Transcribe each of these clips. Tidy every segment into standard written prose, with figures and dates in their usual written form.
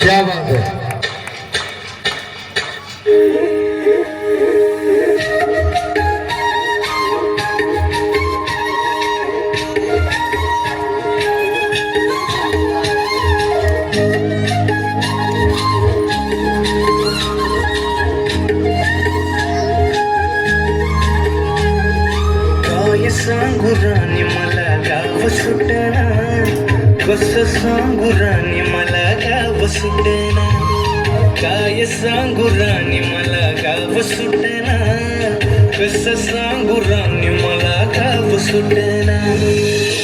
क्या बात है. काय सांगू राणी मला गाव सुटना, कसं सांगू राणी मला गाव सुटना. काय सांगू राणी मला गाव सुटना, कसं सांगू राणी मला गाव सुटना.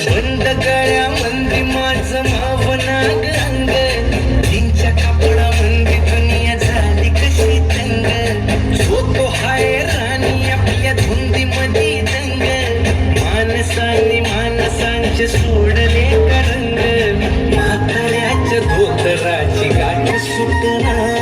बंद गळ्यामंदी माझं मावना अंग, तीनच्या कापडामंदी दुनिया झाली कशी तंग. झोपो हाय राणी आपल्या धुंदीमध्ये दंग, माणसांनी माणसांचे सोडले करंग. म्हाताऱ्याच्या धोतराची गाठ सुटना.